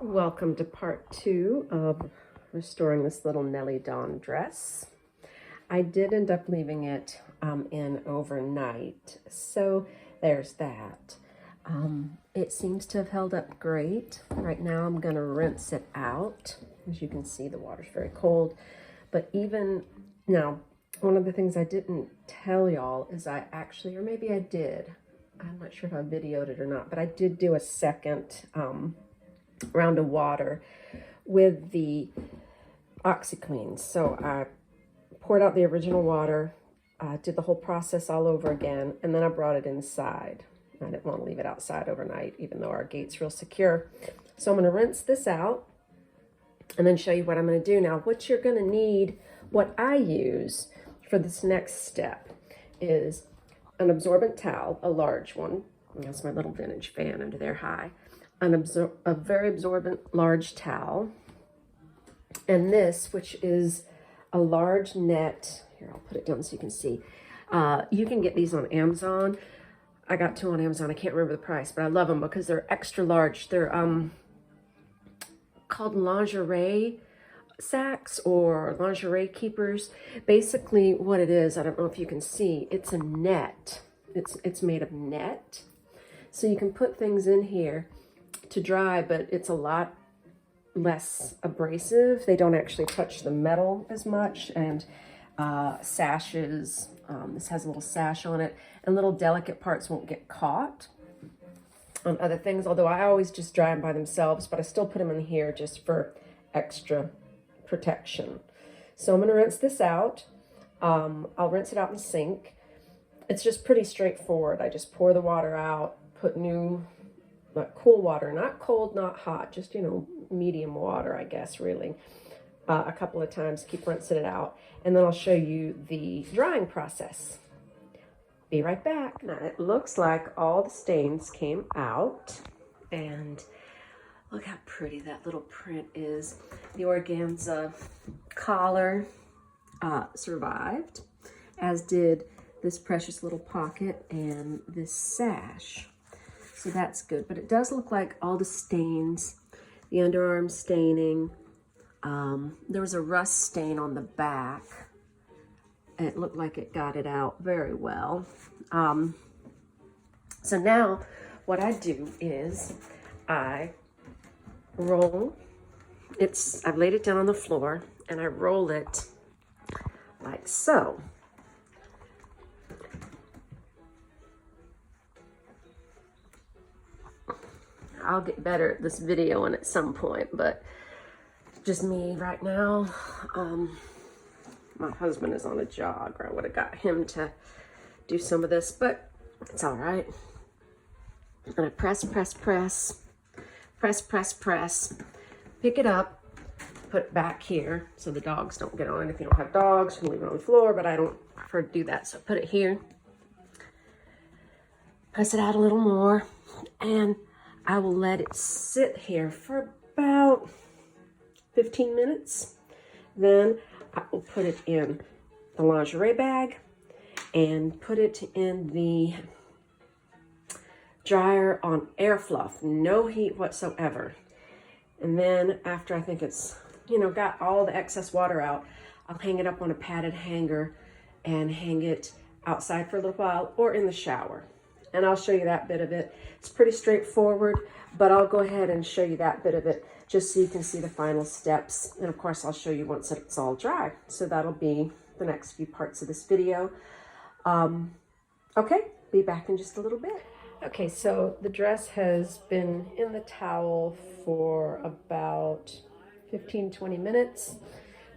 Welcome to part 2 of restoring this little Nelly Don dress. I did end up leaving it in overnight, so there's that. It seems to have held up great. Right now I'm going to rinse it out. As you can see, the water's very cold. But even now, one of the things I didn't tell y'all is I actually, or maybe I did, I'm not sure if I videoed it or not, but I did do a second round of water with the OxiClean. So I poured out the original water, did the whole process all over again, and then I brought it inside. I didn't want to leave it outside overnight, even though our gate's real secure. So I'm going to rinse this out and then show you what I'm going to do. Now, what you're going to need, what I use for this next step is an absorbent towel, a large one. That's my little vintage fan under there high. A very absorbent large towel. And this, which is a large net. Here, I'll put it down so you can see. You can get these on Amazon. I got 2 on Amazon. I can't remember the price, but I love them because they're extra large. They're called lingerie sacks or lingerie keepers. Basically what it is, I don't know if you can see, it's a net. It's made of net. So you can put things in here to dry, but it's a lot less abrasive. They don't actually touch the metal as much, and sashes, this has a little sash on it, and little delicate parts won't get caught on other things, although I always just dry them by themselves, but I still put them in here just for extra protection. So I'm going to rinse this out. I'll rinse it out in the sink. It's just pretty straightforward. I just pour the water out, put new cool water, not cold, not hot, just, you know, medium water, I guess, really, a couple of times, keep rinsing it out, and then I'll show you the drying process. Be right back. Now, it looks like all the stains came out, and look how pretty that little print is. The organza collar survived, as did this precious little pocket and this sash. So that's good, but it does look like all the stains, the underarm staining. There was a rust stain on the back. It looked like it got it out very well. So now what I do is I roll, I've laid it down on the floor and I roll it like so. I'll get better at this videoing at some point, but just me right now. My husband is on a jog, or I would have got him to do some of this, but it's all right. And I press, press, press, press, press, press, pick it up, put it back here so the dogs don't get on it. If you don't have dogs, you can leave it on the floor, but I don't prefer to do that. So put it here, press it out a little more, and I will let it sit here for about 15 minutes. Then I will put it in the lingerie bag and put it in the dryer on air fluff, no heat whatsoever. And then after I think it's, you know, got all the excess water out, I'll hang it up on a padded hanger and hang it outside for a little while or in the shower. And I'll show you that bit of it. It's pretty straightforward, but I'll go ahead and show you that bit of it just so you can see the final steps. And of course, I'll show you once it's all dry. So that'll be the next few parts of this video. Okay, be back in just a little bit. Okay, so the dress has been in the towel for about 15-20 minutes.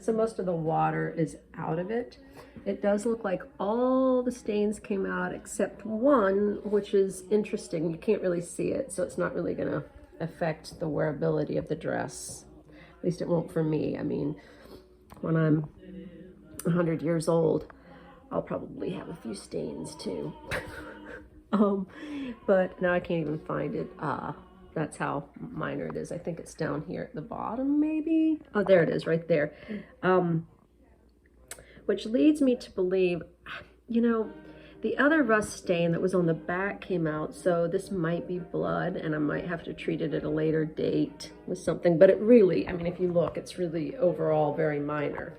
So most of the water is out of it. It does look like all the stains came out except one, which is interesting. You can't really see it, so it's not really gonna affect the wearability of the dress. At least it won't for me. I mean, when I'm 100 years old, I'll probably have a few stains too. But now I can't even find it. That's how minor it is. I think it's down here at the bottom, maybe. Oh, there it is, right there. Which leads me to believe, you know, The other rust stain that was on the back came out, so this might be blood, and I might have to treat it at a later date with something, but it really, I mean, if you look, it's really overall very minor.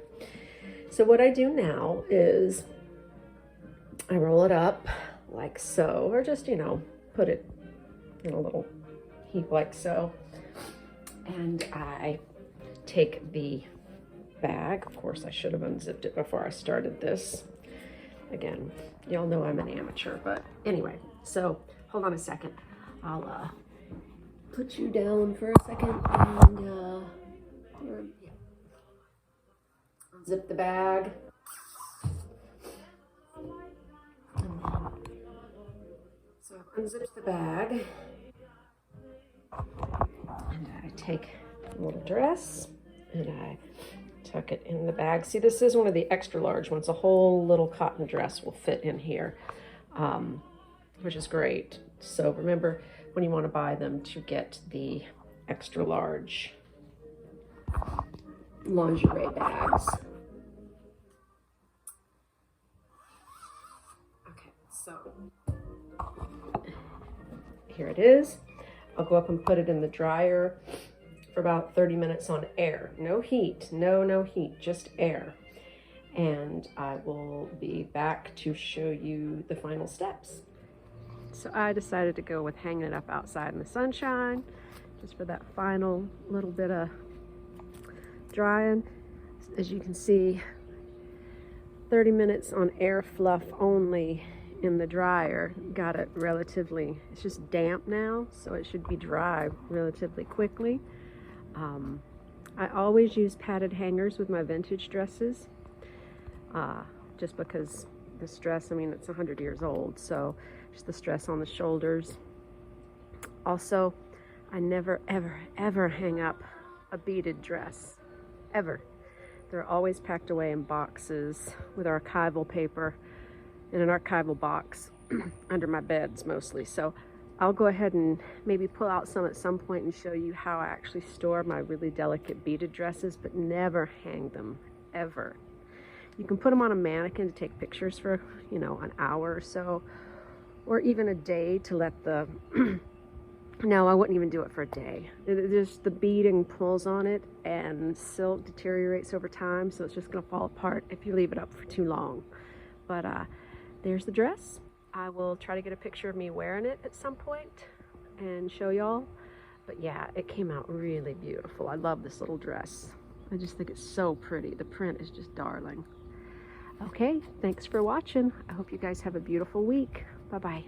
So what I do now is I roll it up like so, or just, you know, put it in a little heap like so. And I take the bag. Of course, I should have unzipped it before I started this. Again, y'all know I'm an amateur, but anyway, so hold on a second. I'll put you down for a second and zip the bag. So I've unzipped the bag, and I take a little dress and I tuck it in the bag. See, this is one of the extra large ones. A whole little cotton dress will fit in here, which is great. So remember, when you want to buy them, to get the extra large lingerie bags. Okay, so here it is. I'll go up and put it in the dryer for about 30 minutes on air. No heat, no heat, just air. And I will be back to show you the final steps. So I decided to go with hanging it up outside in the sunshine, just for that final little bit of drying. As you can see, 30 minutes on air fluff only in the dryer. Got it relatively, it's just damp now, so it should be dry relatively quickly. I always use padded hangers with my vintage dresses, just because the stress, I mean, it's 100 years old, so just the stress on the shoulders. Also, I never, ever hang up a beaded dress, ever. They're always packed away in boxes with archival paper in an archival box under my beds mostly. So I'll go ahead and maybe pull out some at some point and show you how I actually store my really delicate beaded dresses, but never hang them, ever. You can put them on a mannequin to take pictures for, you know, an hour or so, or even a day to let the, no, I wouldn't even do it for a day. Just the beading pulls on it, and silk deteriorates over time, so it's just gonna fall apart if you leave it up for too long. But there's the dress. I will try to get a picture of me wearing it at some point and show y'all. But yeah, it came out really beautiful. I love this little dress. I just think it's so pretty. The print is just darling. Okay, thanks for watching. I hope you guys have a beautiful week. Bye-bye.